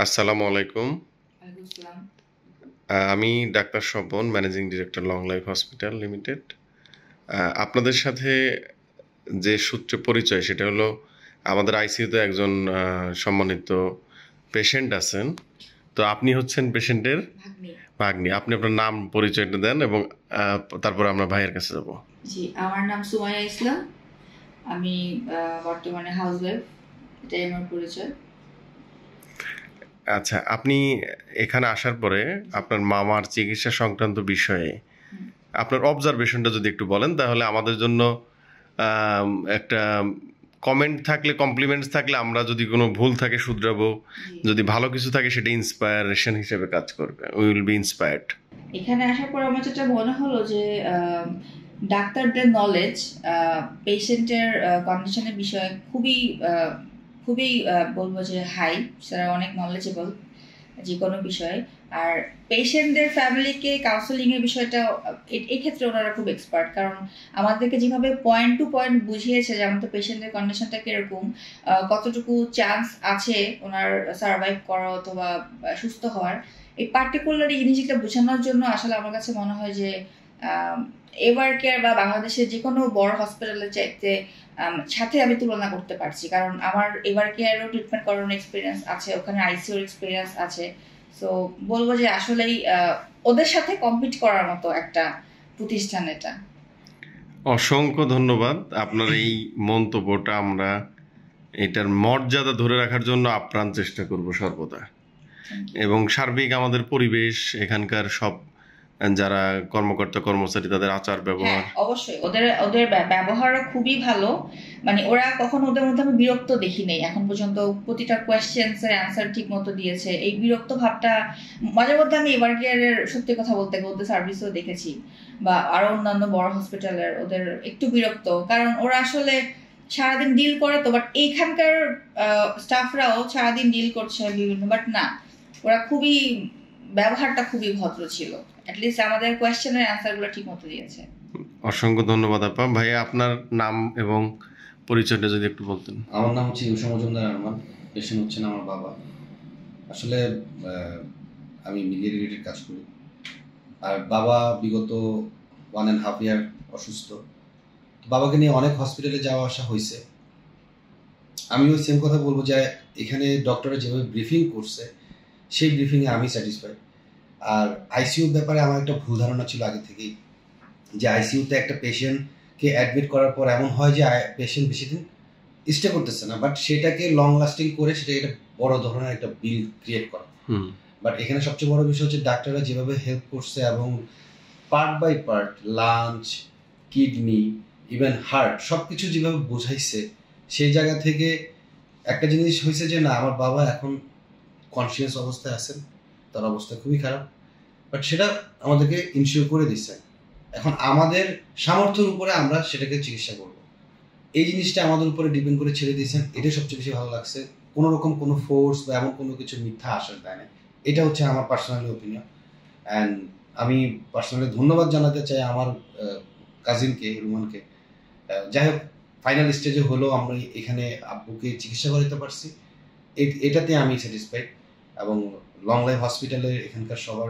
আসসালামু আলাইকুম। ওয়ালাইকুম আসসালাম। আমি doctor Swapan, managing director long life hospital limited. আপনাদের সাথে যে সূত্রে পরিচয় সেটা হলো আমাদের আইসিইউতে একজন সম্মানিত পেশেন্ট আছেন। তো আপনি হচ্ছেন পেশেন্টের ভাগ্নি। ভাগ্নি। আপনি আপনার নাম পরিচয়টা দেন এবং তারপরে আমরা ভাইয়ের কাছে যাব। জি, আমার নাম সুমাইয়া ইসলাম। আমি বর্তমানে হাউসওয়াইফ, এটাই আমার পরিচয়। আচ্ছা, আপনি এখানে আসার পরে আপনার মামার চিকিৎসা সংক্রান্ত বিষয়ে আপনার অবজারভেশনটা যদি একটু বলেন তাহলে আমাদের জন্য একটা কমেন্ট থাকলে, কমপ্লিমেন্টস থাকলে আমরা যদি কোনো ভুল থাকে শুধরাবো, যদি ভালো কিছু থাকে সেটা ইন্সপায়ারেশন হিসেবে কাজ করবে। We will be inspired. এখানে আসার পর আমার যেটা মনে হলো যে ডাক্তারদের নলেজ পেশেন্টের কন্ডিশনের বিষয়ে খুবই বলবো যে হাই, তারা অনেক নলেজেবল যে কোনো বিষয়ে। আর পেশেন্টদের ফ্যামিলিকে কাউন্সেলিং এর বিষয়টা এই ক্ষেত্রে ওনারা খুব এক্সপার্ট, কারণ আমাদেরকে যেভাবে পয়েন্ট টু পয়েন্ট বুঝিয়েছে যে আমাদের পেশেন্টের কন্ডিশনটা কিরকম, কতটুকু চান্স আছে ওনার সার্ভাইভ করা অথবা সুস্থ হওয়ার, এই পার্টিকুলার এই জিনিসটা বোঝানোর জন্য আসলে আমার কাছে মনে হয় যে এভার কেয়ার বা বাংলাদেশের যে কোনো বড় হসপিটালের চাইতে সাথে আমি তুলনা করতে পারছি, কারণ আমার এভার কেয়ারও ট্রিটমেন্ট করানোর এক্সপিরিয়েন্স আছে, ওখানে আইসিইউর এক্সপিরিয়েন্স আছে। সো বলবো যে আসলেই ওদের সাথে কম্পিট করার মতো একটা প্রতিষ্ঠান এটা। অসংখ্য ধন্যবাদ। আপনার এই মন্তব্যটা আমরা এটার মর্যাদা ধরে রাখার জন্য আপ্রাণ চেষ্টা করব সর্বদা। এবং সার্বিক আমাদের পরিবেশ, এখানকার সব যারা কর্মকর্তা কর্মচারী, তাদের আচার ব্যবহার, অবশ্যই ওদের ব্যবহারও খুবই ভালো। মানে ওরা কখনো ওদের মধ্যে আমি বিরক্ত দেখি নাই এখন পর্যন্ত। প্রতিটা কোয়েশ্চেন্স এর অ্যান্সার ঠিক মতো দিয়েছে। এই বিরক্ত ভাবটা মাঝে মধ্যে আমি এভার কেয়ারের সত্যি কথা বলতে ওদের সার্ভিসও দেখেছি, বা আরো অন্যান্য বড় হসপিটালের ওদের একটু বিরক্ত, কারণ ওরা আসলে সারাদিন ডিল করে তো, বাট এইখানকার স্টাফরাও সারাদিন ডিল করছে বিভিন্ন, বাট না, ওরা ব্যবহারটা খুবই ভদ্র ছিল। অ্যাটলিস্ট আমাদের কোয়েশ্চেনের অ্যান্সারগুলো ঠিকমতো দিয়েছে। অসংখ্য ধন্যবাদ আপা। ভাইয়া, আপনার নাম এবং পরিচয়টা যদি একটু বলতেন। আমার নাম হচ্ছে ইউসা মজুমদার আরমান। পেশেন্ট হচ্ছেন আমার বাবা। আসলে আমি মিডিয়া রিলেটেড কাজ করি। আর বাবা বিগত 1.5 ইয়ার অসুস্থ। বাবাকে নিয়ে অনেক হসপিটালে যাওয়া আসা হয়েছে। আমিও সেম কথা বলবো যে এখানে ডক্টররা যেভাবে ব্রিফিং করছে সেই ব্রিফিংয়ে আমি স্যাটিসফাই। আর আইসিইউর ব্যাপারে আমার একটা ভুল ধারণা ছিল আগে থেকেই, যে আইসিইউতে একটা পেশেন্টকে অ্যাডমিট করার পর এমন হয় যে পেশেন্ট বেশি দিন স্টে করতেছে না, বাট সেটাকে লং লাস্টিং করে সেটাকে একটা বড় ধরনের একটা বিল ক্রিয়েট করা। বাট এখানে সবচেয়ে বড় বিষয় হচ্ছে ডাক্তাররা যেভাবে হেল্প করছে এবং part by part, lungs, kidney, even heart, সব কিছু যেভাবে বোঝাইছে, সেই জায়গা থেকে একটা জিনিস হয়েছে যে না, আমার বাবা এখন কনসিয়াস অবস্থায় আছেন, তার অবস্থা খুবই খারাপ, বাট সেটা আমাদেরকে ইনশিওর করে দিচ্ছে। এখন আমাদের সামর্থ্যের উপরে আমরা সেটাকে চিকিৎসা করব, এই জিনিসটা আমাদের উপরে ডিপেন্ড করে ছেড়ে দিয়েছেন। এটাই সবচেয়ে বেশি ভালো লাগছে। কোনো রকম কোনো ফোর্স বা এমন কোনো কিছু মিথ্যা আশ্বাস দেয় না। এটা হচ্ছে আমার পার্সোনালি ওপিনিয়ন। অ্যান্ড আমি পার্সোনালি ধন্যবাদ জানাতে চাই আমার কাজিনকে, রুমানকে। যাই হোক, ফাইনাল স্টেজে হলেও আমরা এখানে আব্বুকে চিকিৎসা করাতে পারছি, এটাতে আমি স্যাটিসফাইড। এবং লং লাইফ হসপিটালে এখানকার সবার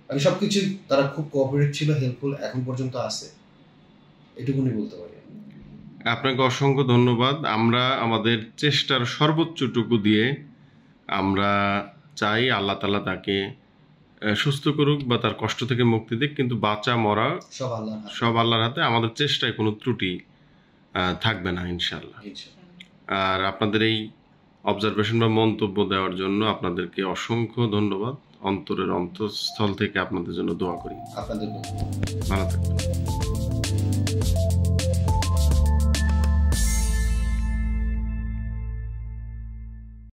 আমি সব কিছু, তারা খুব কোঅপারেট ছিল, হেল্পফুল এখন পর্যন্ত আছে, এটুকুনি বলতে পারি। আপনাকে অসংখ্য ধন্যবাদ। আমরা আমাদের চেষ্টার সর্বোচ্চটুকু দিয়ে আমরা চাই আল্লাহ তাআলা তাকে সুস্থ করুক বা তার কষ্ট থেকে মুক্তি দিক, কিন্তু বাঁচা মরা সব আল্লাহর হাতে। আমাদের চেষ্টায় কোনো ত্রুটি থাকবে না ইনশাআল্লাহ। আর আপনাদের এই অবজারভেশন বা মন্তব্য দেওয়ার জন্য আপনাদেরকে অসংখ্য ধন্যবাদ। অন্তরের অন্তঃস্থল থেকে আপনাদের জন্য দোয়া করি। আপনাদের ভালো থাকবেন।